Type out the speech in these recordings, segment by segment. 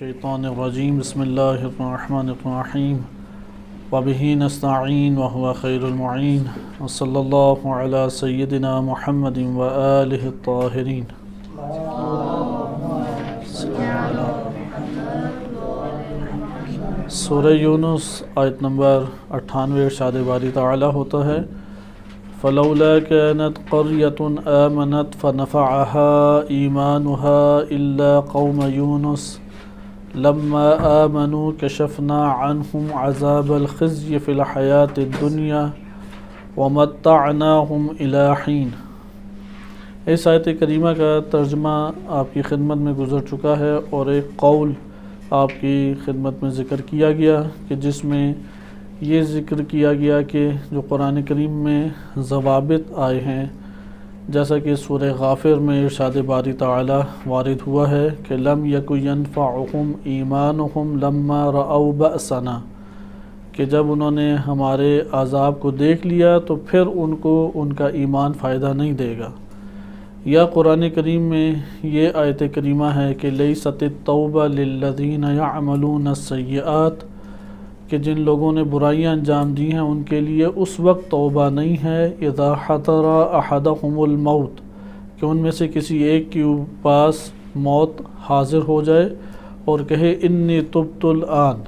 الشیطان الرجیم بسم اللہ الرحمن الرحیم وبہ نستعین وہو خیر المعین وصلی اللہ علی سیدنا محمد وآلہ الطاہرین۔ سورہ یونس آیت نمبر 98 ارشاد باری تعالی ہوتا ہے فلولا كانت قرية آمنت فنفعها إيمانها إلا قوم يونس لما آمنوا كشفنا عنهم عذاب الخزي في الحياة الدنيا ومتعناهم إلى حين۔ اس آیت کریمہ کا ترجمہ آپ کی خدمت میں گزر چکا ہے اور ایک قول آپ کی خدمت میں ذکر کیا گیا کہ جس میں یہ ذکر کیا گیا کہ جو قرآن کریم میں ضوابط آئے ہیں جیسا کہ سورہ غافر میں ارشاد باری تعالی وارد ہوا ہے کہ لم یک ینفعہم ایمانہم لما رأوا بأسنا، کہ جب انہوں نے ہمارے عذاب کو دیکھ لیا تو پھر ان کو ان کا ایمان فائدہ نہیں دے گا۔ یا قرآن کریم میں یہ آیت کریمہ ہے کہ لیست التوبہ للذین یعملون السیئات، کہ جن لوگوں نے برائیاں انجام دی ہیں ان کے لیے اس وقت توبہ نہیں ہے اذا حضر احدہم الموت، کہ ان میں سے کسی ایک کے پاس موت حاضر ہو جائے اور کہے انی تبت الآن،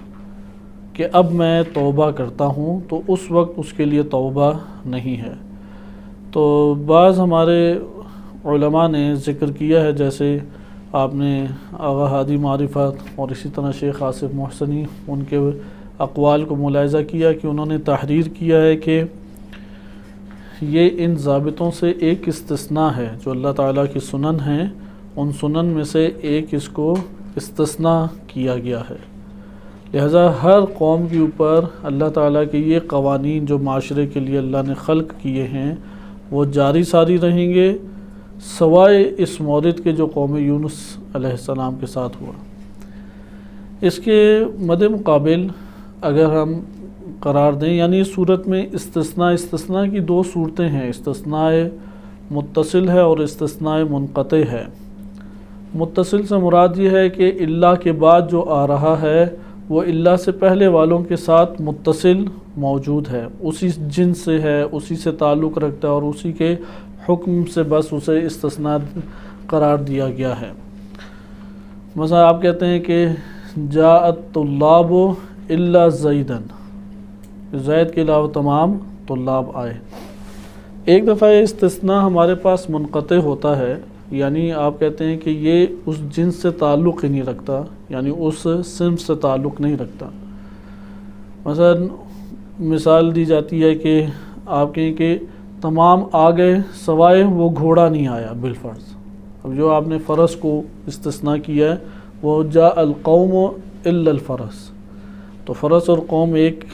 کہ اب میں توبہ کرتا ہوں، تو اس وقت اس کے لیے توبہ نہیں ہے۔ تو بعض ہمارے علماء نے ذکر کیا ہے، جیسے آپ نے آغا ہادی معرفت اور اسی طرح شیخ آصف محسنی ان کے اقوال کو ملاحظہ کیا کہ انہوں نے تحریر کیا ہے کہ یہ ان ضابطوں سے ایک استثناء ہے جو اللہ تعالیٰ کی سنن ہیں، ان سنن میں سے ایک اس کو استثناء کیا گیا ہے۔ لہذا ہر قوم کے اوپر اللہ تعالیٰ کے یہ قوانین جو معاشرے کے لیے اللہ نے خلق کیے ہیں وہ جاری ساری رہیں گے، سوائے اس مورد کے جو قوم یونس علیہ السلام کے ساتھ ہوا۔ اس کے مد مقابل اگر ہم قرار دیں، یعنی اس صورت میں استثناء کی دو صورتیں ہیں، استثناء متصل ہے اور استثناء منقطع ہے۔ متصل سے مراد یہ ہے کہ اللہ کے بعد جو آ رہا ہے وہ اللہ سے پہلے والوں کے ساتھ متصل موجود ہے، اسی جنس سے ہے، اسی سے تعلق رکھتا ہے اور اسی کے حکم سے بس اسے استثناء قرار دیا گیا ہے۔ مثلا آپ کہتے ہیں کہ جاءت طلاب الا زیدن، زید کے علاوہ تمام طلاب آئے۔ ایک دفعہ یہ استثناء ہمارے پاس منقطع ہوتا ہے، یعنی آپ کہتے ہیں کہ یہ اس جنس سے تعلق ہی نہیں رکھتا، یعنی اس صنف سے تعلق نہیں رکھتا۔ مثلا مثال دی جاتی ہے کہ آپ کہیں کہ تمام آ گئے سوائے وہ گھوڑا نہیں آیا بالفرض۔ اب جو آپ نے فرس کو استثناء کیا ہے وہ جاء القوم الا الفرس، تو فرس اور قوم ایک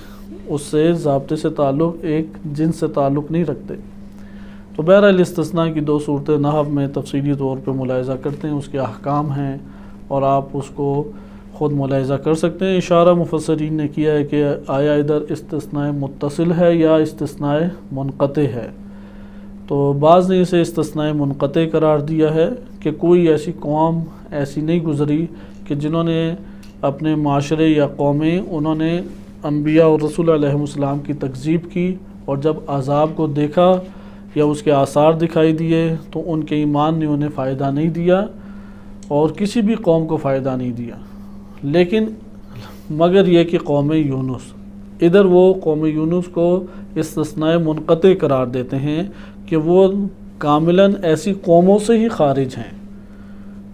اس سے ضابطے سے تعلق، ایک جنس سے تعلق نہیں رکھتے۔ تو بہرحال استثناء کی دو صورتیں نحو میں تفصیلی طور پہ ملاحظہ کرتے ہیں، اس کے احکام ہیں اور آپ اس کو خود ملاحظہ کر سکتے ہیں۔ اشارہ مفسرین نے کیا ہے کہ آیا ادھر استثناء متصل ہے یا استثناء منقطع ہے، تو بعض نے اسے استثناء منقطع قرار دیا ہے کہ کوئی ایسی قوم ایسی نہیں گزری کہ جنہوں نے اپنے معاشرے یا قومیں انہوں نے انبیاء اور رسول علیہ السلام کی تکذیب کی اور جب عذاب کو دیکھا یا اس کے آثار دکھائی دیے تو ان کے ایمان نے انہیں فائدہ نہیں دیا اور کسی بھی قوم کو فائدہ نہیں دیا، لیکن مگر یہ کہ قوم یونس، ادھر وہ قوم یونس کو استثناء منقطع قرار دیتے ہیں کہ وہ کاملاً ایسی قوموں سے ہی خارج ہیں،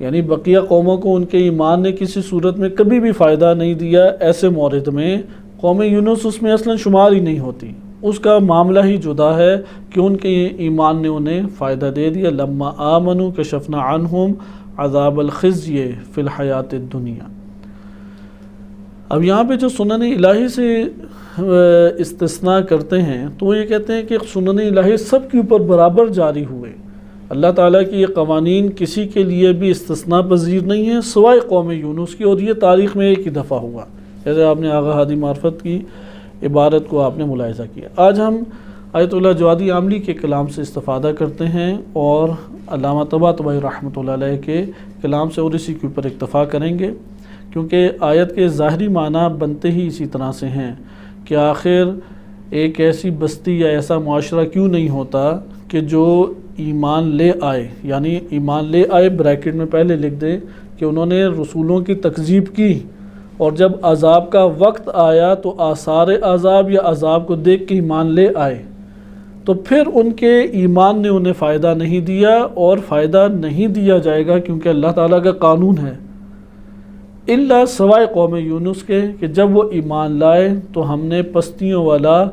یعنی بقیہ قوموں کو ان کے ایمان نے کسی صورت میں کبھی بھی فائدہ نہیں دیا۔ ایسے مورد میں قوم یونس اس میں اصلاً شمار ہی نہیں ہوتی، اس کا معاملہ ہی جدا ہے کہ ان کے ایمان نے انہیں فائدہ دے دیا۔ لما آمنوا کشفنا عنہم عذاب الخزی فی الحیات الدنیا۔ اب یہاں پہ جو سنن الہی سے استثناء کرتے ہیں تو وہ یہ کہتے ہیں کہ سنن الہی سب کے اوپر برابر جاری ہوئے، اللہ تعالیٰ کی یہ قوانین کسی کے لیے بھی استثناء پذیر نہیں ہیں سوائے قوم یونس کی، اور یہ تاریخ میں ایک ہی دفعہ ہوا، جیسے آپ نے آغا ہادی معرفت کی عبارت کو آپ نے ملاحظہ کیا۔ آج ہم آیت اللہ جوادی عاملی کے کلام سے استفادہ کرتے ہیں اور علامہ طباطبائی رحمۃ اللہ علیہ کے کلام سے اور اسی کے اوپر اکتفا کریں گے، کیونکہ آیت کے ظاہری معنی بنتے ہی اسی طرح سے ہیں کہ آخر ایک ایسی بستی یا ایسا معاشرہ کیوں نہیں ہوتا کہ جو ایمان لے آئے، یعنی ایمان لے آئے بریکٹ میں پہلے لکھ دیں کہ انہوں نے رسولوں کی تکذیب کی، اور جب عذاب کا وقت آیا تو آثار عذاب یا عذاب کو دیکھ کے ایمان لے آئے، تو پھر ان کے ایمان نے انہیں فائدہ نہیں دیا اور فائدہ نہیں دیا جائے گا، کیونکہ اللہ تعالیٰ کا قانون ہے، الا سوائے قوم یونس کے کہ جب وہ ایمان لائے تو ہم نے پستیوں والا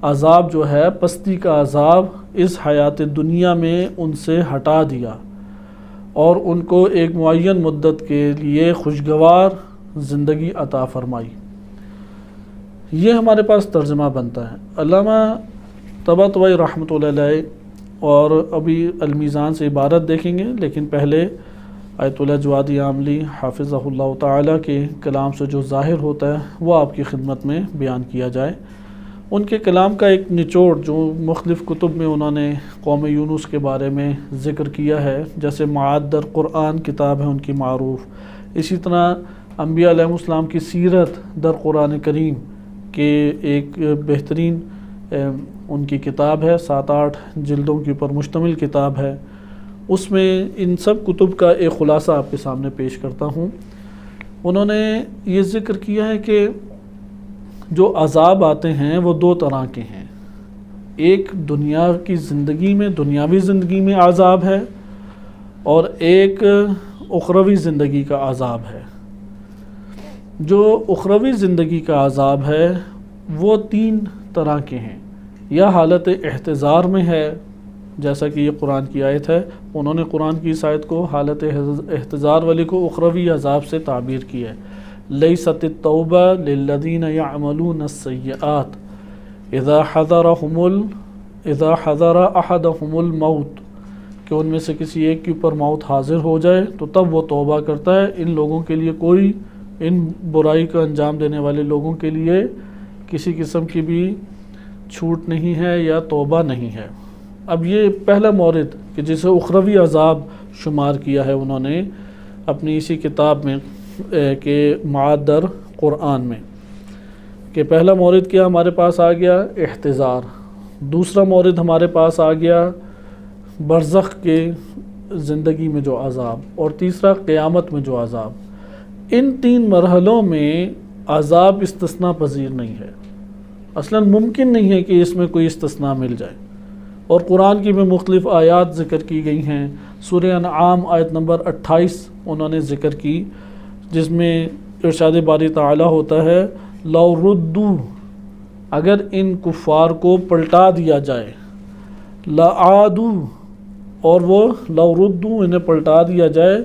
عذاب جو ہے، پستی کا عذاب اس حیات دنیا میں ان سے ہٹا دیا اور ان کو ایک معین مدت کے لیے خوشگوار زندگی عطا فرمائی۔ یہ ہمارے پاس ترجمہ بنتا ہے۔ علامہ طباطبائی رحمۃ اللہ علیہ اور ابھی المیزان سے عبارت دیکھیں گے، لیکن پہلے آیت اللہ جوادی عاملی حافظہ اللہ تعالیٰ کے کلام سے جو ظاہر ہوتا ہے وہ آپ کی خدمت میں بیان کیا جائے۔ ان کے کلام کا ایک نچوڑ جو مختلف کتب میں انہوں نے قوم یونس کے بارے میں ذکر کیا ہے، جیسے معاد در قرآن کتاب ہے ان کی معروف، اسی طرح انبیاء علیہ السلام کی سیرت در قرآن کریم کے ایک بہترین ان کی کتاب ہے، 7-8 جلدوں کے اوپر مشتمل کتاب ہے، اس میں ان سب کتب کا ایک خلاصہ آپ کے سامنے پیش کرتا ہوں۔ انہوں نے یہ ذکر کیا ہے کہ جو عذاب آتے ہیں وہ 2 طرح کے ہیں، ایک دنیا کی زندگی میں، دنیاوی زندگی میں عذاب ہے، اور ایک اخروی زندگی کا عذاب ہے۔ جو اخروی زندگی کا عذاب ہے وہ 3 طرح کے ہیں، یا حالت احتضار میں ہے، جیسا کہ یہ قرآن کی آیت ہے، انہوں نے قرآن کی اس آیت کو حالت احتضار والی کو اخروی عذاب سے تعبیر کی ہے۔ لیست التوبہ للذین یعملون السیئات اذا حضر احدهم الموت، کہ ان میں سے کسی ایک کے اوپر موت حاضر ہو جائے تو تب وہ توبہ کرتا ہے۔ ان لوگوں کے لیے کوئی، ان برائی کا انجام دینے والے لوگوں کے لیے کسی قسم کی بھی چھوٹ نہیں ہے یا توبہ نہیں ہے۔ اب یہ پہلا مورد کہ جسے اخروی عذاب شمار کیا ہے انہوں نے اپنی اسی کتاب میں کہ معاد در قرآن میں، کہ پہلا مورد کیا ہمارے پاس آ گیا احتضار، دوسرا مورد ہمارے پاس آ گیا برزخ کے زندگی میں جو عذاب، اور تیسرا قیامت میں جو عذاب۔ ان 3 مرحلوں میں عذاب استثناء پذیر نہیں ہے، اصلاً ممکن نہیں ہے کہ اس میں کوئی استثناء مل جائے، اور قرآن کی میں مختلف آیات ذکر کی گئی ہیں۔ سورہ انعام آیت نمبر 28 انہوں نے ذکر کی، جس میں ارشاد باری تعالیٰ ہوتا ہے لو ردو، اگر ان کفار کو پلٹا دیا جائے، لعادو، اور وہ لو ردو انہیں پلٹا دیا جائے،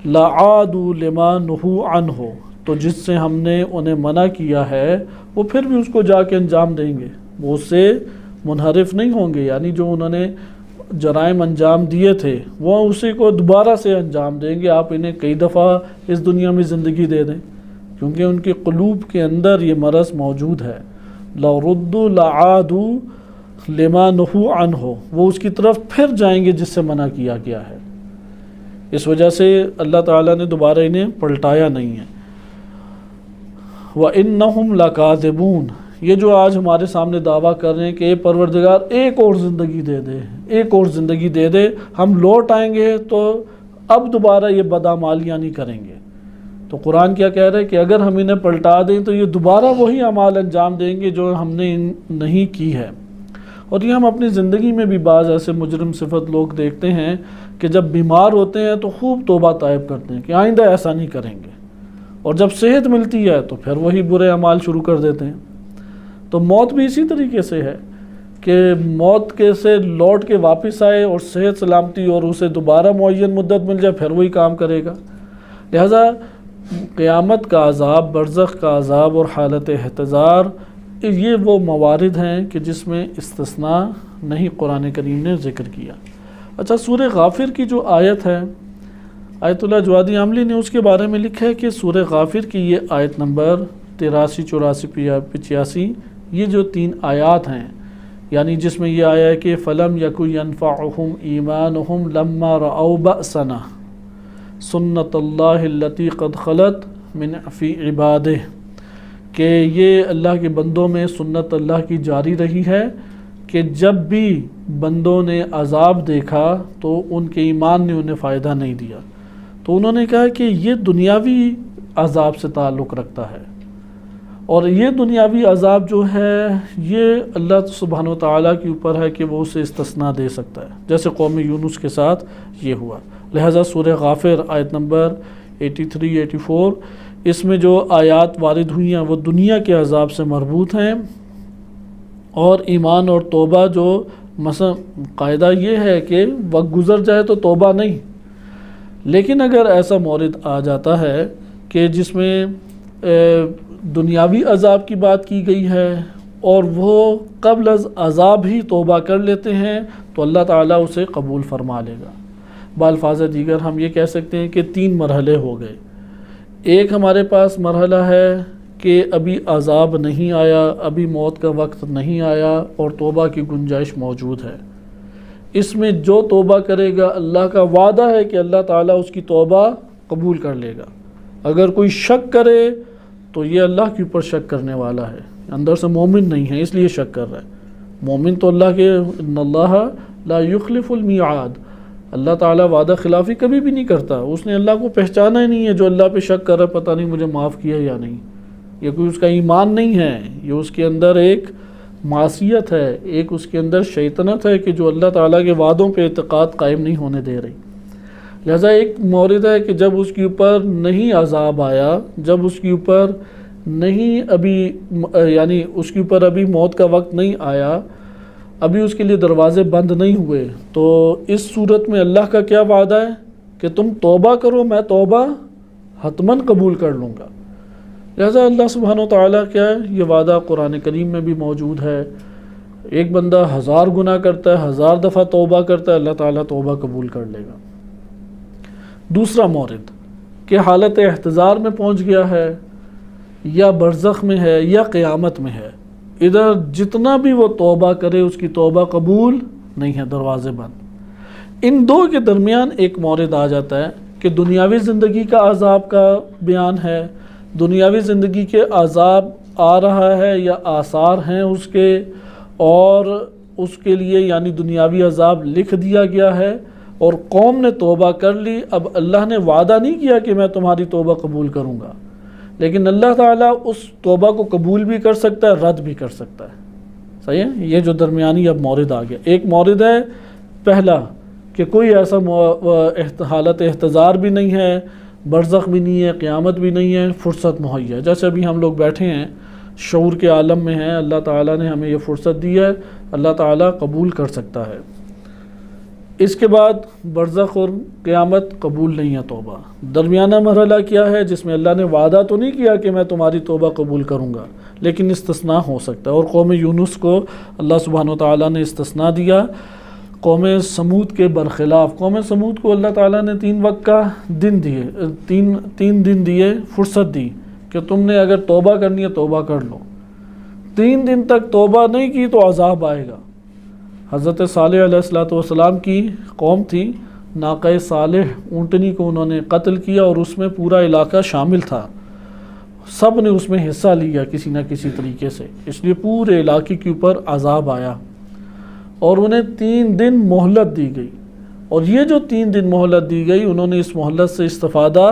لعادو لما نہوا عنہ، تو جس سے ہم نے انہیں منع کیا ہے وہ پھر بھی اس کو جا کے انجام دیں گے، وہ اس سے منحرف نہیں ہوں گے، یعنی جو انہوں نے جرائم انجام دیے تھے وہ اسی کو دوبارہ سے انجام دیں گے۔ آپ انہیں کئی دفعہ اس دنیا میں زندگی دے دیں، کیونکہ ان کے قلوب کے اندر یہ مرض موجود ہے۔ لو ردوا لعادوا لما نہوا عنہ، وہ اس کی طرف پھر جائیں گے جس سے منع کیا گیا ہے۔ اس وجہ سے اللہ تعالیٰ نے دوبارہ انہیں پلٹایا نہیں ہے۔ وَإِنَّهُمْ لَكَاذِبُونَ، یہ جو آج ہمارے سامنے دعویٰ کر رہے ہیں کہ پروردگار ایک اور زندگی دے دے، ایک اور زندگی دے دے، ہم لوٹ آئیں گے تو اب دوبارہ یہ بدعمالیاں نہیں کریں گے، تو قرآن کیا کہہ رہا ہے کہ اگر ہم انہیں پلٹا دیں تو یہ دوبارہ وہی اعمال انجام دیں گے جو ہم نے نہیں کی ہے۔ اور یہ ہم اپنی زندگی میں بھی بعض ایسے مجرم صفت لوگ دیکھتے ہیں کہ جب بیمار ہوتے ہیں تو خوب توبہ طائب کرتے ہیں کہ آئندہ ایسا نہیں کریں گے، اور جب صحت ملتی ہے تو پھر وہی برے اعمال شروع کر دیتے ہیں۔ تو موت بھی اسی طریقے سے ہے کہ موت کے سے لوٹ کے واپس آئے اور صحت سلامتی اور اسے دوبارہ معین مدت مل جائے پھر وہی کام کرے گا۔ لہذا قیامت کا عذاب، برزخ کا عذاب اور حالت احتضار، یہ وہ موارد ہیں کہ جس میں استثناء نہیں قرآن کریم نے ذکر کیا۔ اچھا، سورہ غافر کی جو آیت ہے، آیت اللہ جوادی عاملی نے اس کے بارے میں لکھا ہے کہ سورہ غافر کی یہ آیت نمبر 83، 84، 85، یہ جو 3 آیات ہیں، یعنی جس میں یہ آیا ہے کہ فَلَمْ يَكُ يَنْفَعُهُمْ إِيمَانُهُمْ لَمَّا رَأَوْا بَأْسَنَا سُنَّتَ اللَّهِ الَّتِي قَدْ خَلَتْ من فی عبادہ، کہ یہ اللہ کے بندوں میں سنت اللہ کی جاری رہی ہے کہ جب بھی بندوں نے عذاب دیکھا تو ان کے ایمان نے انہیں فائدہ نہیں دیا، تو انہوں نے کہا کہ یہ دنیاوی عذاب سے تعلق رکھتا ہے، اور یہ دنیاوی عذاب جو ہے یہ اللہ سبحانہ و تعالیٰ کے اوپر ہے کہ وہ اسے استثناء دے سکتا ہے، جیسے قوم یونس کے ساتھ یہ ہوا۔ لہٰذا سورہ غافر آیت نمبر 83 84 اس میں جو آیات وارد ہوئی ہیں وہ دنیا کے عذاب سے مربوط ہیں، اور ایمان اور توبہ جو مثلا قاعدہ یہ ہے کہ وقت گزر جائے تو توبہ نہیں، لیکن اگر ایسا مورد آ جاتا ہے کہ جس میں دنیاوی عذاب کی بات کی گئی ہے اور وہ قبل از عذاب ہی توبہ کر لیتے ہیں تو اللہ تعالیٰ اسے قبول فرما لے گا۔ بالفاظ دیگر ہم یہ کہہ سکتے ہیں کہ 3 مرحلے ہو گئے۔ ایک ہمارے پاس مرحلہ ہے کہ ابھی عذاب نہیں آیا، ابھی موت کا وقت نہیں آیا اور توبہ کی گنجائش موجود ہے، اس میں جو توبہ کرے گا اللہ کا وعدہ ہے کہ اللہ تعالیٰ اس کی توبہ قبول کر لے گا۔ اگر کوئی شک کرے تو یہ اللہ کے اوپر شک کرنے والا ہے، اندر سے مومن نہیں ہے اس لیے شک کر رہا ہے۔ مومن تو اللہ کے ان اللہ لا یخلف المیعاد، اللہ تعالیٰ وعدہ خلافی کبھی بھی نہیں کرتا، اس نے اللہ کو پہچانا ہی نہیں ہے۔ جو اللہ پہ شک کر رہا ہے پتہ نہیں مجھے معاف کیا یا نہیں، یہ کوئی اس کا ایمان نہیں ہے، یہ اس کے اندر ایک معصیت ہے، ایک اس کے اندر شیطنت ہے کہ جو اللہ تعالیٰ کے وعدوں پہ اعتقاد قائم نہیں ہونے دے رہی۔ لہذا ایک مورد ہے کہ جب اس کے اوپر نہیں عذاب آیا، جب اس کے اوپر نہیں ابھی یعنی اس کے اوپر ابھی موت کا وقت نہیں آیا، ابھی اس کے لیے دروازے بند نہیں ہوئے، تو اس صورت میں اللہ کا کیا وعدہ ہے کہ تم توبہ کرو، میں توبہ حتماً قبول کر لوں گا۔ لہذا اللہ سبحانہ و تعالیٰ کیا ہے، یہ وعدہ قرآن کریم میں بھی موجود ہے۔ ایک بندہ 1000 گناہ کرتا ہے، 1000 دفعہ توبہ کرتا ہے، اللہ تعالیٰ توبہ قبول کر لے گا۔ دوسرا مورد کہ حالت احتضار میں پہنچ گیا ہے، یا برزخ میں ہے، یا قیامت میں ہے، ادھر جتنا بھی وہ توبہ کرے اس کی توبہ قبول نہیں ہے، دروازے بند۔ ان دو کے درمیان ایک مورد آ جاتا ہے کہ دنیاوی زندگی کا عذاب کا بیان ہے، دنیاوی زندگی کے عذاب آ رہا ہے یا آثار ہیں اس کے، اور اس کے لیے یعنی دنیاوی عذاب لکھ دیا گیا ہے، اور قوم نے توبہ کر لی۔ اب اللہ نے وعدہ نہیں کیا کہ میں تمہاری توبہ قبول کروں گا، لیکن اللہ تعالیٰ اس توبہ کو قبول بھی کر سکتا ہے، رد بھی کر سکتا ہے۔ صحیح ہے، یہ جو درمیانی اب مورد آ گیا۔ ایک مورد ہے پہلا کہ کوئی ایسا حالت احتضار بھی نہیں ہے، برزخ بھی نہیں ہے، قیامت بھی نہیں ہے، فرصت مہیا ہے، جیسے ابھی ہم لوگ بیٹھے ہیں شعور کے عالم میں ہیں، اللہ تعالیٰ نے ہمیں یہ فرصت دی ہے، اللہ تعالیٰ قبول کر سکتا ہے۔ اس کے بعد برزخ اور قیامت قبول نہیں ہے توبہ۔ درمیانہ مرحلہ کیا ہے جس میں اللہ نے وعدہ تو نہیں کیا کہ میں تمہاری توبہ قبول کروں گا، لیکن استثناء ہو سکتا ہے، اور قوم یونس کو اللہ سبحانہ و تعالیٰ نے استثناء دیا۔ قوم سمود کے برخلاف، قوم سمود کو اللہ تعالیٰ نے 3 وقت کا دن دیے، تین دن دیے، فرصت دی کہ تم نے اگر توبہ کرنی ہے توبہ کر لو۔ 3 دن تک توبہ نہیں کی تو عذاب آئے گا۔ حضرت صالح علیہ السلام کی قوم تھی، ناقہ صالح اونٹنی کو انہوں نے قتل کیا، اور اس میں پورا علاقہ شامل تھا، سب نے اس میں حصہ لیا کسی نہ کسی طریقے سے، اس لیے پورے علاقے کے اوپر عذاب آیا، اور انہیں 3 دن مہلت دی گئی، اور یہ جو 3 دن مہلت دی گئی انہوں نے اس مہلت سے استفادہ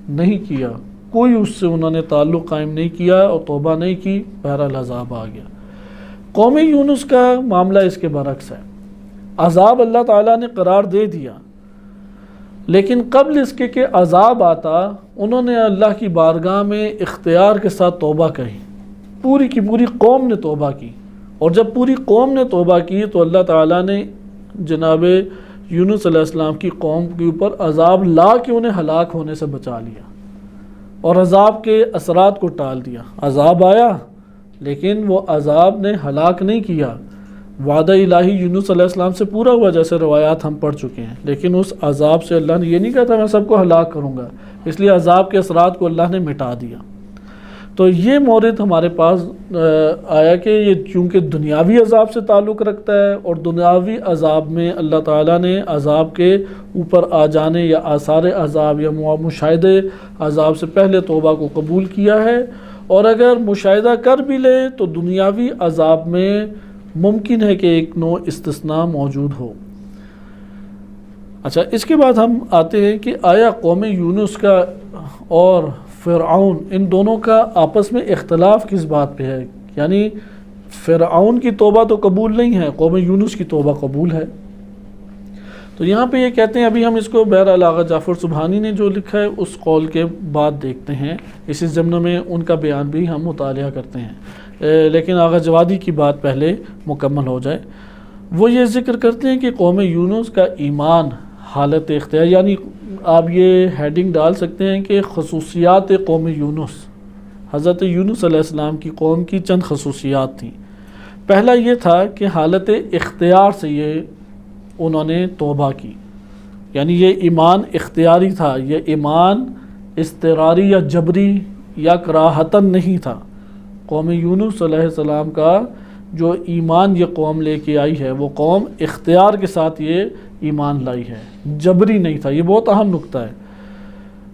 نہیں کیا، کوئی اس سے انہوں نے تعلق قائم نہیں کیا اور توبہ نہیں کی، بہرحال عذاب آ گیا۔ قوم یونس کا معاملہ اس کے برعکس ہے، عذاب اللہ تعالیٰ نے قرار دے دیا، لیکن قبل اس کے کہ عذاب آتا انہوں نے اللہ کی بارگاہ میں اختیار کے ساتھ توبہ کہی، پوری کی پوری قوم نے توبہ کی، اور جب پوری قوم نے توبہ کی تو اللہ تعالیٰ نے جناب یونس علیہ السلام کی قوم کے اوپر عذاب لا کے انہیں ہلاک ہونے سے بچا لیا، اور عذاب کے اثرات کو ٹال دیا۔ عذاب آیا لیکن وہ عذاب نے ہلاک نہیں کیا، وعدہ الہی یونس علیہ السلام سے پورا ہوا جیسے روایات ہم پڑھ چکے ہیں، لیکن اس عذاب سے اللہ نے یہ نہیں کہا تھا میں سب کو ہلاک کروں گا، اس لیے عذاب کے اثرات کو اللہ نے مٹا دیا۔ تو یہ مورد ہمارے پاس آیا کہ یہ چونکہ دنیاوی عذاب سے تعلق رکھتا ہے، اور دنیاوی عذاب میں اللہ تعالیٰ نے عذاب کے اوپر آ جانے یا آثار عذاب یا مشاہدے عذاب سے پہلے توبہ کو قبول کیا ہے، اور اگر مشاہدہ کر بھی لے تو دنیاوی عذاب میں ممکن ہے کہ ایک نوع استثناء موجود ہو۔ اچھا، اس کے بعد ہم آتے ہیں کہ آیا قوم یونس کا اور فرعون ان دونوں کا آپس میں اختلاف کس بات پہ ہے؟ یعنی فرعون کی توبہ تو قبول نہیں ہے، قوم یونس کی توبہ قبول ہے۔ تو یہاں پہ یہ کہتے ہیں، ابھی ہم اس کو بہرحال آغا جعفر سبحانی نے جو لکھا ہے اس قول کے بعد دیکھتے ہیں، اسی ضمن میں ان کا بیان بھی ہم مطالعہ کرتے ہیں، لیکن آغا جوادی کی بات پہلے مکمل ہو جائے۔ وہ یہ ذکر کرتے ہیں کہ قوم یونس کا ایمان حالت اختیار، یعنی آپ یہ ہیڈنگ ڈال سکتے ہیں کہ خصوصیات قوم یونس، حضرت یونس علیہ السلام کی قوم کی چند خصوصیات تھیں۔ پہلا یہ تھا کہ حالت اختیار سے یہ انہوں نے توبہ کی، یعنی یہ ایمان اختیاری تھا، یہ ایمان اضطراری یا جبری یا کراہتاً نہیں تھا۔ قوم یونس علیہ السلام کا جو ایمان یہ قوم لے کے آئی ہے وہ قوم اختیار کے ساتھ یہ ایمان لائی ہے، جبری نہیں تھا۔ یہ بہت اہم نکتہ ہے،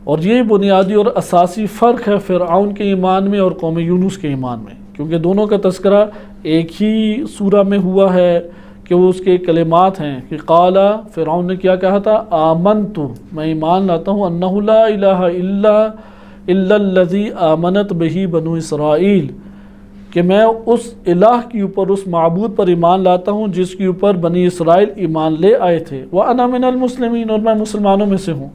اور یہ بنیادی اور اساسی فرق ہے فرعون کے ایمان میں اور قوم یونس کے ایمان میں، کیونکہ دونوں کا تذکرہ ایک ہی سورہ میں ہوا ہے کہ وہ اس کے کلمات ہیں کہ قال، فرعون نے کیا کہا تھا، آمنت، میں ایمان لاتا ہوں، انہ لا الہ الا الذی آمنت بہ بنو اسرائیل، کہ میں اس الہ کے اوپر، اس معبود پر ایمان لاتا ہوں جس کے اوپر بنی اسرائیل ایمان لے آئے تھے، وَأَنَا مِنَ الْمُسْلِمِينَ، اور میں مسلمانوں میں سے ہوں۔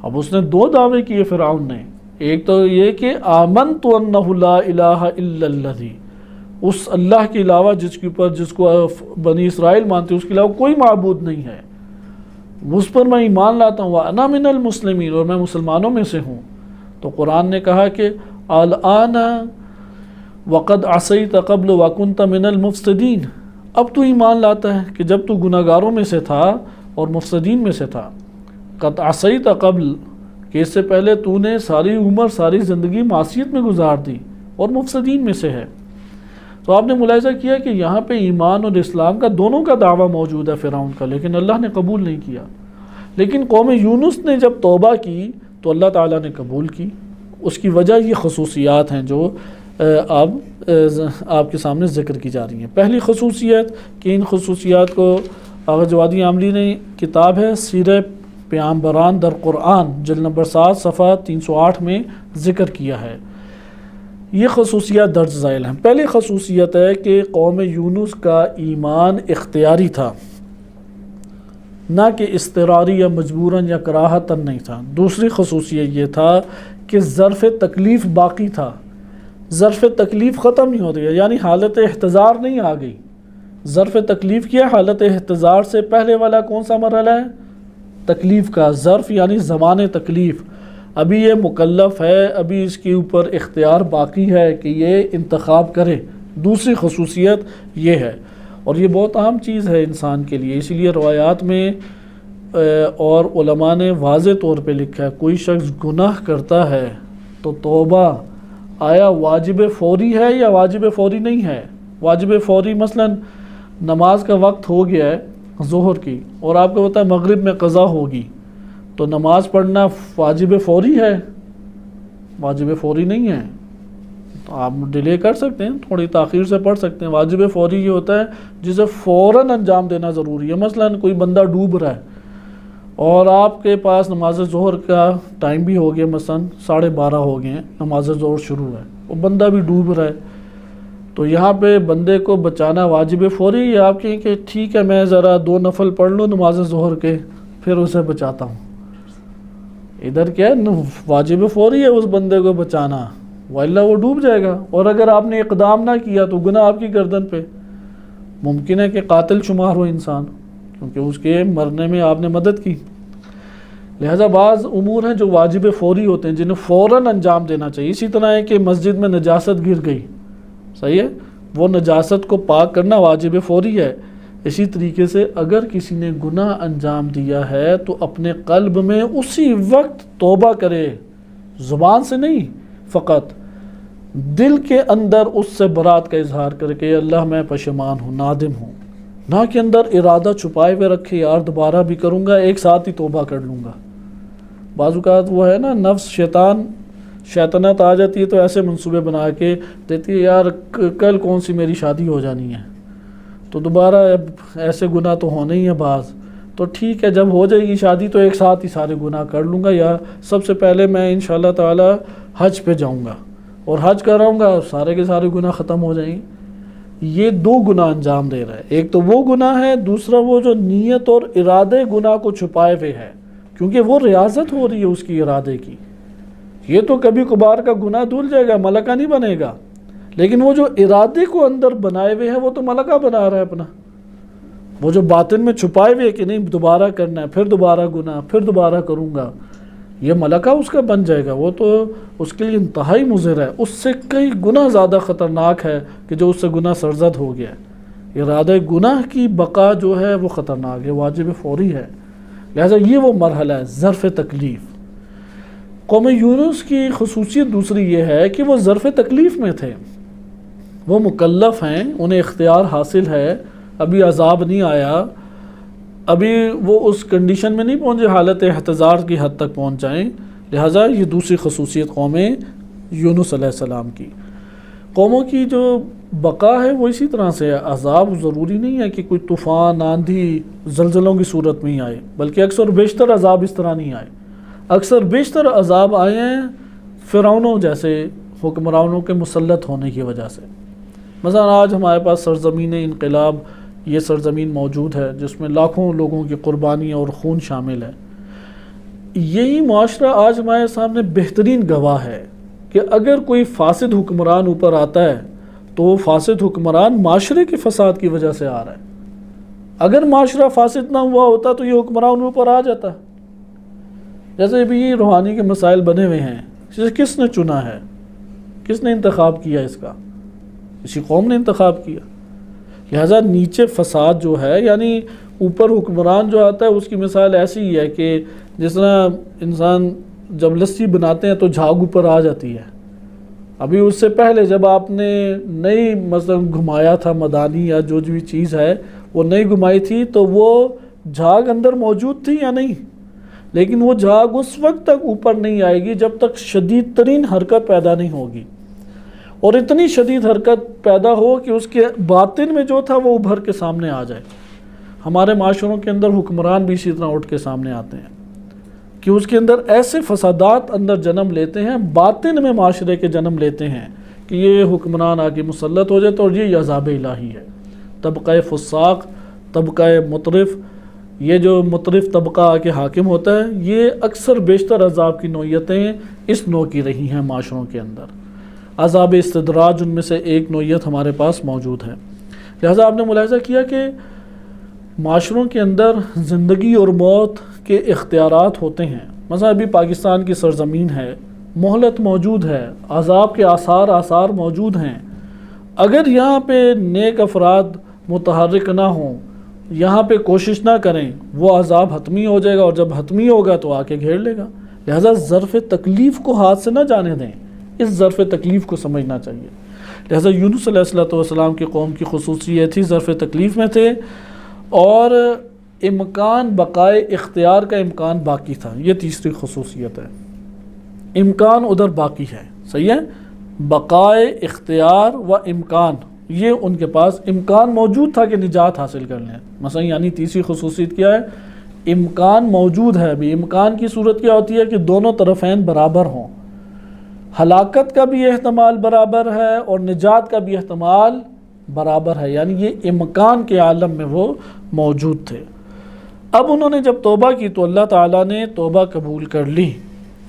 اب اس نے دو دعوے کیے فرعون نے، ایک تو یہ کہ آمنت انہ لا الہ الا الذی، اس اللہ کے علاوہ جس کے اوپر، جس کو بنی اسرائیل مانتے اس کے علاوہ کوئی معبود نہیں ہے، اس پر میں ایمان لاتا ہوں، وَأَنَا مِنَ الْمُسْلِمِينَ، اور میں مسلمانوں میں سے ہوں۔ تو قرآن نے کہا کہ الآن وقد عصیت قبل وکنت من المفسدین، اب تو ایمان لاتا ہے کہ جب تو گناہگاروں میں سے تھا اور مفسدین میں سے تھا۔ قد عصیت قبل، کہ اس سے پہلے تو نے ساری عمر، ساری زندگی معصیت میں گزار دی اور مفسدین میں سے ہے۔ تو آپ نے ملاحظہ کیا کہ یہاں پہ ایمان اور اسلام کا دونوں کا دعویٰ موجود ہے فرعون کا، لیکن اللہ نے قبول نہیں کیا۔ لیکن قوم یونس نے جب توبہ کی تو اللہ تعالیٰ نے قبول کی۔ اس کی وجہ یہ خصوصیات ہیں جو آپ کے سامنے ذکر کی جا رہی ہیں۔ پہلی خصوصیت کہ ان خصوصیات کو آغا جوادی عاملی نے کتاب ہے سیرہ پیامبران در قرآن جلد نمبر 7 صفحہ 308 میں ذکر کیا ہے۔ یہ خصوصیات درج ذیل ہیں۔ پہلی خصوصیت ہے کہ قوم یونس کا ایمان اختیاری تھا، نہ کہ اضطراری یا مجبوراً یا کراہتاً نہیں تھا۔ دوسری خصوصیت یہ تھا کہ ظرف تکلیف باقی تھا، ظرف تکلیف ختم نہیں ہو گئی، یعنی حالت احتضار نہیں آ گئی۔ ظرف تکلیف کیا؟ حالت احتضار سے پہلے والا کون سا مرحلہ ہے؟ تکلیف کا ظرف، یعنی زمان تکلیف۔ ابھی یہ مکلف ہے، ابھی اس کے اوپر اختیار باقی ہے کہ یہ انتخاب کرے۔ دوسری خصوصیت یہ ہے، اور یہ بہت اہم چیز ہے انسان کے لیے، اسی لیے روایات میں اور علماء نے واضح طور پہ لکھا ہے، کوئی شخص گناہ کرتا ہے تو توبہ آیا واجب فوری ہے یا واجب فوری نہیں ہے؟ واجب فوری، مثلا نماز کا وقت ہو گیا ہے ظہر کی، اور آپ کو پتہ ہے مغرب میں قضا ہوگی، تو نماز پڑھنا واجب فوری ہے؟ واجب فوری نہیں ہے، تو آپ ڈیلے کر سکتے ہیں، تھوڑی تاخیر سے پڑھ سکتے ہیں۔ واجب فوری یہ ہوتا ہے جسے فوراً انجام دینا ضروری ہے۔ مثلا کوئی بندہ ڈوب رہا ہے اور آپ کے پاس نماز ظہر کا ٹائم بھی ہو گیا، مثلا 12:30 ہو گئے ہیں، نماز ظہر شروع ہے، وہ بندہ بھی ڈوب رہا ہے، تو یہاں پہ بندے کو بچانا واجب فوری، یا آپ کہیں کہ ٹھیک ہے میں ذرا 2 نفل پڑھ لوں نماز ظہر کے پھر اسے بچاتا ہوں؟ ادھر کیا ہے، واجب فوری ہے اس بندے کو بچانا، واللہ وہ ڈوب جائے گا، اور اگر آپ نے اقدام نہ کیا تو گناہ آپ کی گردن پہ۔ ممکن ہے کہ قاتل شمار ہو انسان، کیونکہ اس کے مرنے میں آپ نے مدد کی۔ لہذا بعض امور ہیں جو واجب فوری ہوتے ہیں جنہیں فوراً انجام دینا چاہیے۔ اسی طرح ہے کہ مسجد میں نجاست گر گئی، صحیح ہے، وہ نجاست کو پاک کرنا واجب فوری ہے۔ اسی طریقے سے اگر کسی نے گناہ انجام دیا ہے تو اپنے قلب میں اسی وقت توبہ کرے، زبان سے نہیں فقط، دل کے اندر اس سے برات کا اظہار کر کے اللہ میں پشیمان ہوں، نادم ہوں، نہ کہ اندر ارادہ چھپائے ہوئے رکھے یار دوبارہ بھی کروں گا، ایک ساتھ ہی توبہ کر لوں گا۔ بعض اوقات وہ ہے نا نفس شیطنت آ جاتی ہے تو ایسے منصوبے بنا کے دیتی ہے یار کل کون سی میری شادی ہو جانی ہے، تو دوبارہ اب ایسے گناہ تو ہونے ہی ہیں بعض، تو ٹھیک ہے جب ہو جائے گی شادی تو ایک ساتھ ہی سارے گناہ کر لوں گا، یا سب سے پہلے میں انشاءاللہ تعالی حج پہ جاؤں گا اور حج کراؤں گا، سارے کے سارے گناہ ختم ہو جائیں گے۔ یہ دو گناہ انجام دے رہا ہے، ایک تو وہ گناہ ہے، دوسرا وہ جو نیت اور ارادے گناہ کو چھپائے ہوئے ہے، کیونکہ وہ ریاضت ہو رہی ہے اس کی ارادے کی۔ یہ تو کبھی کبھار کا گناہ دھل جائے گا، ملکہ نہیں بنے گا، لیکن وہ جو ارادے کو اندر بنائے ہوئے ہے وہ تو ملکہ بنا رہا ہے اپنا، وہ جو باطن میں چھپائے ہوئے کہ نہیں دوبارہ کرنا ہے، پھر دوبارہ گناہ، پھر دوبارہ کروں گا، یہ ملکہ اس کا بن جائے گا، وہ تو اس کے لیے انتہائی مضر ہے، اس سے کئی گنا زیادہ خطرناک ہے کہ جو اس سے گناہ سرزد ہو گیا ہے۔ ارادہ گناہ کی بقا جو ہے وہ خطرناک ہے، واجب فوری ہے، لہذا یہ وہ مرحلہ ہے ظرف تکلیف۔ قوم یونس کی خصوصیت دوسری یہ ہے کہ وہ ظرف تکلیف میں تھے، وہ مکلف ہیں، انہیں اختیار حاصل ہے، ابھی عذاب نہیں آیا، ابھی وہ اس کنڈیشن میں نہیں پہنچے حالت احتضار کی حد تک پہنچ جائیں، لہٰذا یہ دوسری خصوصیت قوم یونس علیہ السلام کی۔ قوموں کی جو بقا ہے وہ اسی طرح سے ہے، عذاب ضروری نہیں ہے کہ کوئی طوفان، آندھی، زلزلوں کی صورت میں ہی آئے، بلکہ اکثر بیشتر عذاب اس طرح نہیں آئے، اکثر بیشتر عذاب آئے ہیں فرعونوں جیسے حکمرانوں کے مسلط ہونے کی وجہ سے۔ مثلا آج ہمارے پاس سرزمین انقلاب یہ سرزمین موجود ہے جس میں لاکھوں لوگوں کی قربانی اور خون شامل ہے، یہی معاشرہ آج ہمارے سامنے بہترین گواہ ہے کہ اگر کوئی فاسد حکمران اوپر آتا ہے تو وہ فاسد حکمران معاشرے کے فساد کی وجہ سے آ رہا ہے، اگر معاشرہ فاسد نہ ہوا ہوتا تو یہ حکمران اوپر آ جاتا۔ جیسے بھی یہ روحانی کے مسائل بنے ہوئے ہیں، اسے کس نے چنا ہے، کس نے انتخاب کیا اس کا؟ اسی قوم نے انتخاب کیا۔ لہذا نیچے فساد جو ہے، یعنی اوپر حکمران جو آتا ہے اس کی مثال ایسی ہی ہے کہ جس طرح انسان جب لسی بناتے ہیں تو جھاگ اوپر آ جاتی ہے، ابھی اس سے پہلے جب آپ نے نئی مثلا گھمایا تھا مدانی یا جو بھی چیز ہے وہ نئی گھمائی تھی تو وہ جھاگ اندر موجود تھی یا نہیں، لیکن وہ جھاگ اس وقت تک اوپر نہیں آئے گی جب تک شدید ترین حرکت پیدا نہیں ہوگی، اور اتنی شدید حرکت پیدا ہو کہ اس کے باطن میں جو تھا وہ ابھر کے سامنے آ جائے۔ ہمارے معاشروں کے اندر حکمران بھی اسی طرح اٹھ کے سامنے آتے ہیں کہ اس کے اندر ایسے فسادات اندر جنم لیتے ہیں، باطن میں معاشرے کے جنم لیتے ہیں کہ یہ حکمران آگے مسلط ہو جاتا ہے، اور یہ عذاب الہی ہے۔ طبقہ فساق، طبقہ مطرف، یہ جو مطرف طبقہ آ کے حاکم ہوتا ہے، یہ اکثر بیشتر عذاب کی نوعیتیں اس نوع کی رہی ہیں معاشروں کے اندر۔ عذاب استدراج ان میں سے ایک نوعیت ہمارے پاس موجود ہے۔ لہذا آپ نے ملاحظہ کیا کہ معاشروں کے اندر زندگی اور موت کے اختیارات ہوتے ہیں۔ مثلا ابھی پاکستان کی سرزمین ہے، مہلت موجود ہے، عذاب کے آثار موجود ہیں، اگر یہاں پہ نیک افراد متحرک نہ ہوں، یہاں پہ کوشش نہ کریں، وہ عذاب حتمی ہو جائے گا، اور جب حتمی ہوگا تو آ کے گھیر لے گا۔ لہذا ظرف تکلیف کو ہاتھ سے نہ جانے دیں، اس ظرف تکلیف کو سمجھنا چاہیے۔ لہذا یونس علیہ السلام کی قوم کی خصوصیت تھی ظرف تکلیف میں تھے، اور امکان بقائے اختیار کا امکان باقی تھا، یہ تیسری خصوصیت ہے، امکان ادھر باقی ہے، صحیح ہے، بقائے اختیار و امکان، یہ ان کے پاس امکان موجود تھا کہ نجات حاصل کر لیں۔ مثلا یعنی تیسری خصوصیت کیا ہے؟ امکان موجود ہے۔ ابھی امکان کی صورت کیا ہوتی ہے کہ دونوں طرفین برابر ہوں، ہلاکت کا بھی احتمال برابر ہے اور نجات کا بھی احتمال برابر ہے، یعنی یہ امکان کے عالم میں وہ موجود تھے۔ اب انہوں نے جب توبہ کی تو اللہ تعالیٰ نے توبہ قبول کر لی۔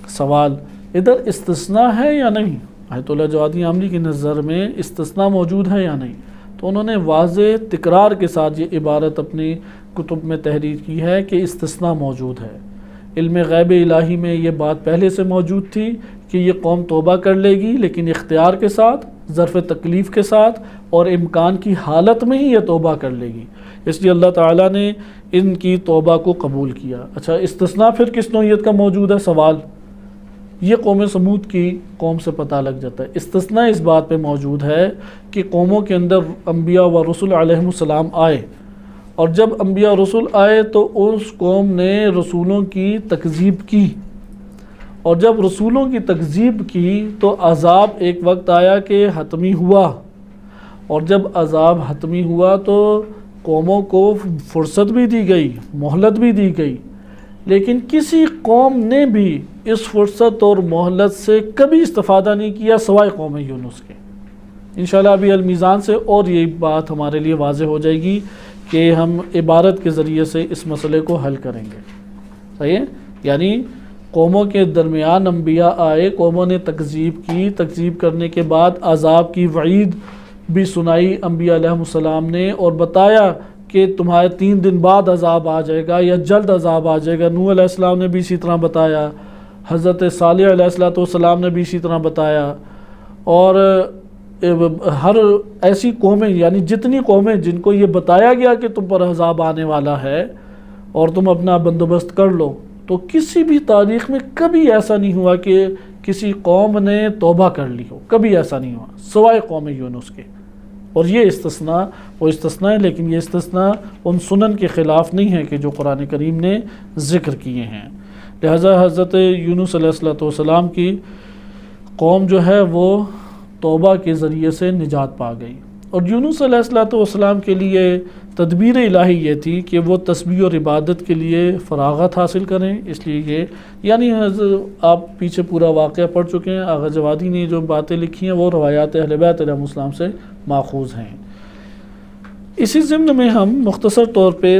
سوال ادھر استثناء ہے یا نہیں؟ آیت اللہ جوادی عاملی کی نظر میں استثناء موجود ہے یا نہیں؟ تو انہوں نے واضح تکرار کے ساتھ یہ عبارت اپنی کتب میں تحریر کی ہے کہ استثناء موجود ہے۔ علم غیب الہی میں یہ بات پہلے سے موجود تھی کہ یہ قوم توبہ کر لے گی، لیکن اختیار کے ساتھ، ظرف تکلیف کے ساتھ اور امکان کی حالت میں ہی یہ توبہ کر لے گی، اس لیے اللہ تعالیٰ نے ان کی توبہ کو قبول کیا۔ اچھا، استثناء پھر کس نوعیت کا موجود ہے؟ سوال یہ قوم سمود کی قوم سے پتہ لگ جاتا ہے۔ استثناء اس بات پہ موجود ہے کہ قوموں کے اندر انبیاء و رسول علیہم السلام آئے، اور جب انبیاء و رسول آئے تو اس قوم نے رسولوں کی تکذیب کی، اور جب رسولوں کی تکذیب کی تو عذاب ایک وقت آیا کہ حتمی ہوا، اور جب عذاب حتمی ہوا تو قوموں کو فرصت بھی دی گئی، مہلت بھی دی گئی، لیکن کسی قوم نے بھی اس فرصت اور مہلت سے کبھی استفادہ نہیں کیا سوائے قوم یونس کے۔ انشاءاللہ ابھی المیزان سے اور یہ بات ہمارے لیے واضح ہو جائے گی کہ ہم عبارت کے ذریعے سے اس مسئلے کو حل کریں گے۔ صحیح ہے؟ یعنی قوموں کے درمیان انبیاء آئے، قوموں نے تکذیب کی، تکذیب کرنے کے بعد عذاب کی وعید بھی سنائی انبیاء علیہ السلام نے، اور بتایا کہ تمہارے 3 دن بعد عذاب آ جائے گا یا جلد عذاب آ جائے گا۔ نوح علیہ السلام نے بھی اسی طرح بتایا، حضرت صالح علیہ السلام نے بھی اسی طرح بتایا، اور ہر ایسی قومیں، یعنی جتنی قومیں جن کو یہ بتایا گیا کہ تم پر عذاب آنے والا ہے اور تم اپنا بندوبست کر لو، تو کسی بھی تاریخ میں کبھی ایسا نہیں ہوا کہ کسی قوم نے توبہ کر لی ہو، کبھی ایسا نہیں ہوا سوائے قوم یونس کے۔ اور یہ استثناء وہ استثناء ہے، لیکن یہ استثناء ان سنن کے خلاف نہیں ہے کہ جو قرآن کریم نے ذکر کیے ہیں۔ لہذا حضرت یونس علیہ السلام کی قوم جو ہے وہ توبہ کے ذریعے سے نجات پا گئی، اور یونس علیہ السلام کے لیے تدبیر الہی یہ تھی کہ وہ تسبیح اور عبادت کے لیے فراغت حاصل کریں، اس لیے یہ یعنی آپ پیچھے پورا واقعہ پڑھ چکے ہیں، آغا جوادی نے جو باتیں لکھی ہیں وہ روایات اہل بیت علیہ السلام سے ماخوذ ہیں۔ اسی ضمن میں ہم مختصر طور پہ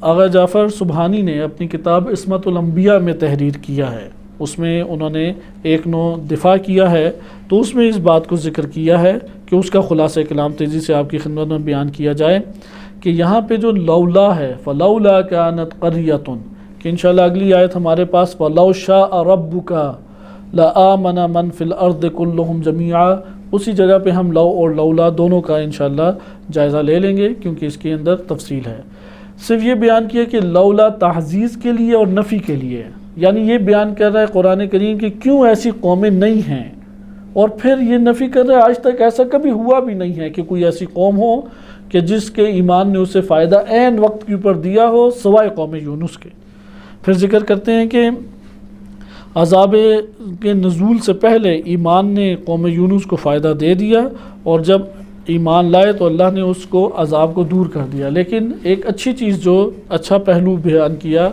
آغا جعفر سبحانی نے اپنی کتاب عصمت الانبیاء میں تحریر کیا ہے، اس میں انہوں نے ایک نوع دفاع کیا ہے، تو اس میں اس بات کو ذکر کیا ہے کہ اس کا خلاصہ کلام تیزی سے آپ کی خدمت میں بیان کیا جائے کہ یہاں پہ جو لولا ہے، فلولا کانت قریۃ، کہ انشاءاللہ اگلی آیت ہمارے پاس وَلَوْ شَاءَ رَبُّكَ لَآمَنَ مَنْ فِي الْأَرْضِ كُلُّهُمْ جَمِيعًا، اسی جگہ پہ ہم لو اور لولا دونوں کا انشاءاللہ جائزہ لے لیں گے کیونکہ اس کے اندر تفصیل ہے۔ صرف یہ بیان کیا کہ لولا تحزیز کے لیے اور نفی کے لیے، یعنی یہ بیان کر رہا ہے قرآن کریم کہ کیوں ایسی قومیں نہیں ہیں، اور پھر یہ نفی کر رہا ہے آج تک ایسا کبھی ہوا بھی نہیں ہے کہ کوئی ایسی قوم ہو کہ جس کے ایمان نے اسے فائدہ عین وقت کے اوپر دیا ہو سوائے قوم یونس کے۔ پھر ذکر کرتے ہیں کہ عذاب کے نزول سے پہلے ایمان نے قوم یونس کو فائدہ دے دیا، اور جب ایمان لائے تو اللہ نے اس کو عذاب کو دور کر دیا۔ لیکن ایک اچھی چیز جو اچھا پہلو بیان کیا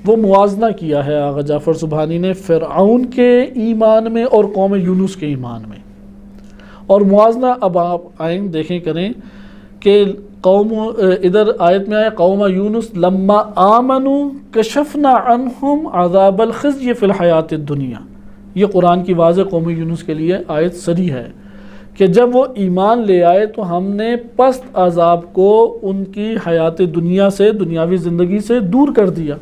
وہ موازنہ کیا ہے آغا جعفر سبحانی نے فرعون کے ایمان میں اور قوم یونس کے ایمان میں، اور موازنہ اب آپ آئیں دیکھیں کریں کہ قوم ادھر آیت میں آیا قوم یونس لما آمنوا کشفنا عنہم عذاب الخزی فی الحیات الدنیا، یہ قرآن کی واضح قوم یونس کے لیے آیت صریح ہے کہ جب وہ ایمان لے آئے تو ہم نے پست عذاب کو ان کی حیات دنیا سے، دنیاوی زندگی سے دور کر دیا۔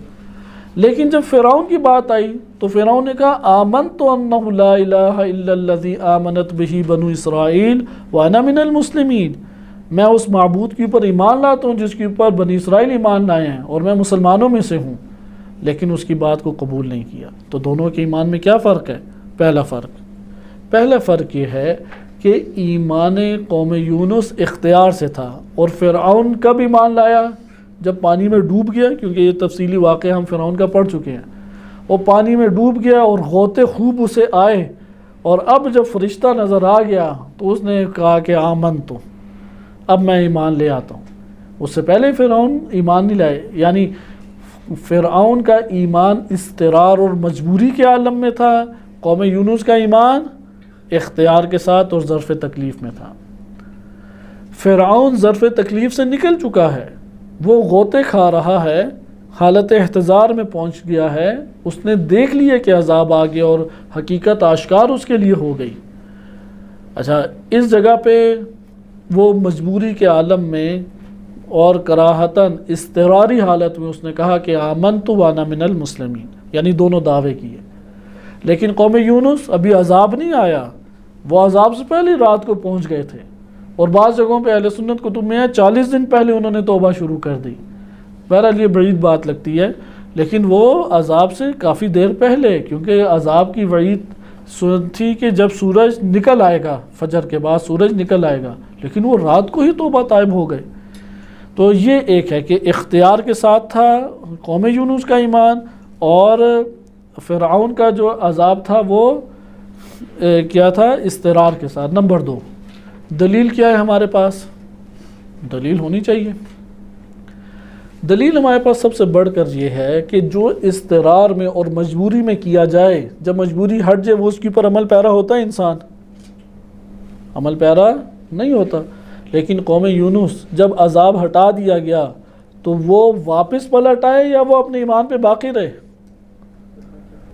لیکن جب فرعون کی بات آئی تو فرعون نے کہا آمنت انہ لا الہ الا الذی آمنت بہ بنو اسرائیل وانا من المسلمین، میں اس معبود کے اوپر ایمان لاتا ہوں جس کے اوپر بنی اسرائیل ایمان لائے ہیں اور میں مسلمانوں میں سے ہوں، لیکن اس کی بات کو قبول نہیں کیا۔ تو دونوں کے ایمان میں کیا فرق ہے؟ پہلا فرق یہ ہے کہ ایمان قوم یونس اختیار سے تھا، اور فرعون کب ایمان لایا؟ جب پانی میں ڈوب گیا، کیونکہ یہ تفصیلی واقعہ ہم فرعون کا پڑھ چکے ہیں۔ وہ پانی میں ڈوب گیا اور غوطے خوب اسے آئے، اور اب جب فرشتہ نظر آ گیا تو اس نے کہا کہ آمنت، اب میں ایمان لے آتا ہوں۔ اس سے پہلے فرعون ایمان نہیں لائے، یعنی فرعون کا ایمان اضطرار اور مجبوری کے عالم میں تھا، قوم یونس کا ایمان اختیار کے ساتھ اور ظرف تکلیف میں تھا۔ فرعون ظرف تکلیف سے نکل چکا ہے، وہ غوطے کھا رہا ہے، حالت احتضار میں پہنچ گیا ہے، اس نے دیکھ لیا کہ عذاب آ گیا اور حقیقت آشکار اس کے لیے ہو گئی۔ اچھا، اس جگہ پہ وہ مجبوری کے عالم میں اور کراہتاً اضطراری حالت میں اس نے کہا کہ آمنت وانا من المسلمین، یعنی دونوں دعوے کیے۔ لیکن قوم یونس ابھی عذاب نہیں آیا، وہ عذاب سے پہلے رات کو پہنچ گئے تھے، اور بعض جگہوں پہ اہل سنت کتب میں ہے 40 دن پہلے انہوں نے توبہ شروع کر دی۔ بہرحال یہ بعید بات لگتی ہے، لیکن وہ عذاب سے کافی دیر پہلے، کیونکہ عذاب کی وعید تھی کہ جب سورج نکل آئے گا، فجر کے بعد سورج نکل آئے گا، لیکن وہ رات کو ہی توبہ طائب ہو گئے۔ تو یہ ایک ہے کہ اختیار کے ساتھ تھا قوم یونس کا ایمان، اور فرعون کا جو عذاب تھا وہ کیا تھا؟ استقرار کے ساتھ۔ نمبر 2، دلیل کیا ہے ہمارے پاس؟ دلیل ہونی چاہیے۔ دلیل ہمارے پاس سب سے بڑھ کر یہ ہے کہ جو استقرار میں اور مجبوری میں کیا جائے، جب مجبوری ہٹ جائے وہ اس کے اوپر عمل پیرا ہوتا ہے؟ انسان عمل پیرا نہیں ہوتا۔ لیکن قوم یونس جب عذاب ہٹا دیا گیا تو وہ واپس پلٹ آئے یا وہ اپنے ایمان پہ باقی رہے؟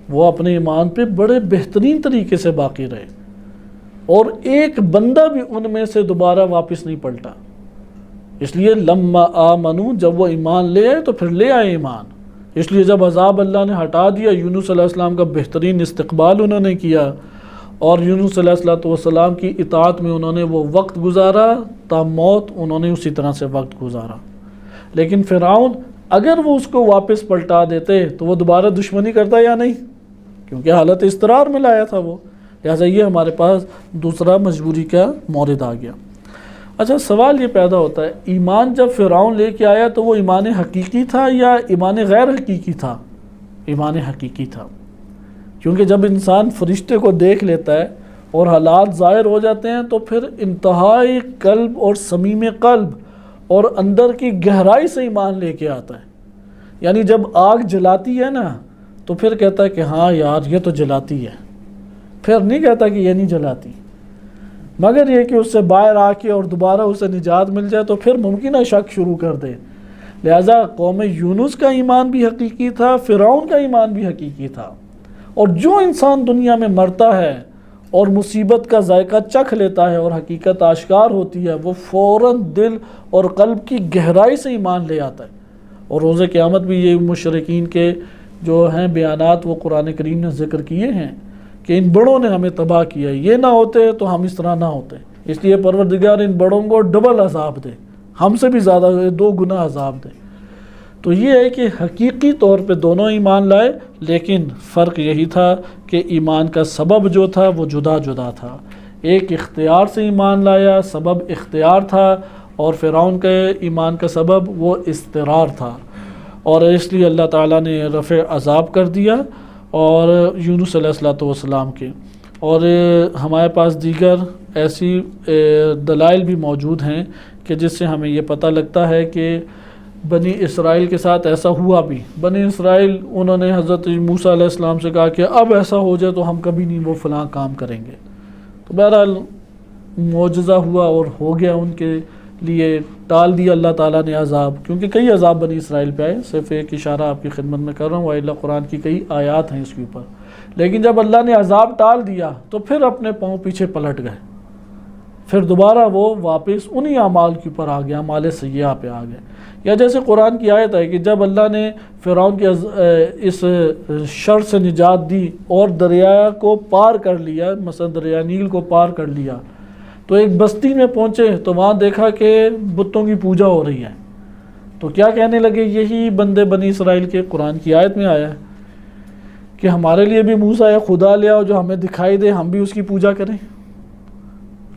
وہ اپنے ایمان پہ بڑے بہترین طریقے سے باقی رہے، اور ایک بندہ بھی ان میں سے دوبارہ واپس نہیں پلٹا۔ اس لیے لما آمنو، جب وہ ایمان لے آئے تو پھر لے آئے ایمان۔ اس لیے جب عذاب اللہ نے ہٹا دیا، یونس علیہ السلام کا بہترین استقبال انہوں نے کیا، اور یونس علیہ السلام کی اطاعت میں انہوں نے وہ وقت گزارا تا موت، انہوں نے اسی طرح سے وقت گزارا۔ لیکن فرعون اگر وہ اس کو واپس پلٹا دیتے تو وہ دوبارہ دشمنی کرتا یا نہیں؟ کیونکہ حالت استقرار میں لایا تھا وہ، لہٰذا یہ ہمارے پاس دوسرا مجبوری کا مورد آ گیا۔ اچھا، سوال یہ پیدا ہوتا ہے، ایمان جب فرعون لے کے آیا تو وہ ایمان حقیقی تھا یا ایمان غیر حقیقی تھا؟ ایمان حقیقی تھا، کیونکہ جب انسان فرشتے کو دیکھ لیتا ہے اور حالات ظاہر ہو جاتے ہیں تو پھر انتہائی قلب اور صمیم قلب اور اندر کی گہرائی سے ایمان لے کے آتا ہے۔ یعنی جب آگ جلاتی ہے نا تو پھر کہتا ہے کہ ہاں یار یہ تو جلاتی ہے، پھر نہیں کہتا کہ یہ نہیں جلاتی، مگر یہ کہ اس سے باہر آ کے اور دوبارہ اسے نجات مل جائے تو پھر ممکنہ شک شروع کر دے۔ لہٰذا قوم یونس کا ایمان بھی حقیقی تھا، فرعون کا ایمان بھی حقیقی تھا۔ اور جو انسان دنیا میں مرتا ہے اور مصیبت کا ذائقہ چکھ لیتا ہے اور حقیقت آشکار ہوتی ہے، وہ فوراً دل اور قلب کی گہرائی سے ایمان لے آتا ہے۔ اور روز قیامت بھی یہ مشرکین کے جو ہیں بیانات وہ قرآن کریم نے ذکر کیے ہیں کہ ان بڑوں نے ہمیں تباہ کیا، یہ نہ ہوتے تو ہم اس طرح نہ ہوتے، اس لیے پروردگار ان بڑوں کو ڈبل عذاب دے، ہم سے بھی زیادہ 2 گنا عذاب دے۔ تو یہ ہے کہ حقیقی طور پہ دونوں ایمان لائے، لیکن فرق یہی تھا کہ ایمان کا سبب جو تھا وہ جدا جدا تھا۔ ایک اختیار سے ایمان لایا، سبب اختیار تھا، اور فرعون کے ایمان کا سبب وہ استقرار تھا، اور اس لیے اللہ تعالیٰ نے رفع عذاب کر دیا اور یونس علیہ السلام کے۔ اور ہمارے پاس دیگر ایسی دلائل بھی موجود ہیں کہ جس سے ہمیں یہ پتہ لگتا ہے کہ بنی اسرائیل کے ساتھ ایسا ہوا بھی۔ بنی اسرائیل انہوں نے حضرت موسیٰ علیہ السلام سے کہا کہ اب ایسا ہو جائے تو ہم کبھی نہیں وہ فلاں کام کریں گے، تو بہرحال معجزہ ہوا اور ہو گیا ان کے لیے، ٹال دیا اللہ تعالیٰ نے عذاب، کیونکہ کئی عذاب بنی اسرائیل پہ آئے، صرف ایک اشارہ آپ کی خدمت میں کر رہا ہوں، وَإِلَّا قرآن کی کئی آیات ہیں اس کے اوپر۔ لیکن جب اللہ نے عذاب ٹال دیا تو پھر اپنے پاؤں پیچھے پلٹ گئے، پھر دوبارہ وہ واپس انہی اعمال کے اوپر آ گیا، اعمال سیئہ پہ آ گئے۔ یا جیسے قرآن کی آیت ہے کہ جب اللہ نے فرعون کے اس شر سے نجات دی اور دریا کو پار کر لیا، مثلا دریا نیل کو پار کر لیا، تو ایک بستی میں پہنچے تو وہاں دیکھا کہ بتوں کی پوجا ہو رہی ہے، تو کیا کہنے لگے؟ یہی بندے بنی اسرائیل کے، قرآن کی آیت میں آیا ہے کہ ہمارے لیے بھی موسیٰ ہے، خدا لے آؤ جو ہمیں دکھائی دے، ہم بھی اس کی پوجا کریں۔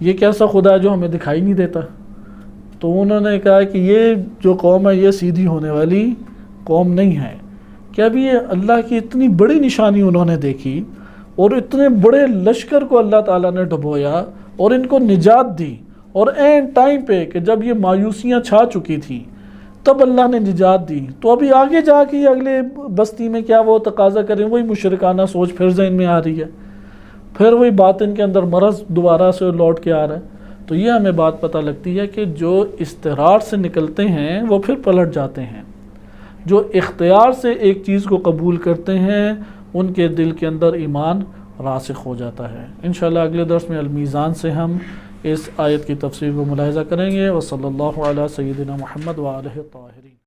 یہ کیسا خدا ہے جو ہمیں دکھائی نہیں دیتا؟ تو انہوں نے کہا کہ یہ جو قوم ہے یہ سیدھی ہونے والی قوم نہیں ہے، کہ ابھی یہ اللہ کی اتنی بڑی نشانی انہوں نے دیکھی اور اتنے بڑے لشکر کو اللہ تعالیٰ نے ڈبویا اور ان کو نجات دی، اور این ٹائم پہ کہ جب یہ مایوسیاں چھا چکی تھیں تب اللہ نے نجات دی، تو ابھی آگے جا کے اگلے بستی میں کیا وہ تقاضا کریں؟ وہی مشرکانہ سوچ پھر ذہن میں آ رہی ہے، پھر وہی بات ان کے اندر مرض دوبارہ سے لوٹ کے آ رہا ہے۔ تو یہ ہمیں بات پتہ لگتی ہے کہ جو استقرار سے نکلتے ہیں وہ پھر پلٹ جاتے ہیں، جو اختیار سے ایک چیز کو قبول کرتے ہیں ان کے دل کے اندر ایمان راسخ ہو جاتا ہے۔ انشاءاللہ اگلے درس میں المیزان سے ہم اس آیت کی تفسیر کو ملاحظہ کریں گے۔ وصلی اللہ علی سیدنا محمد وآلہ الطاہرین۔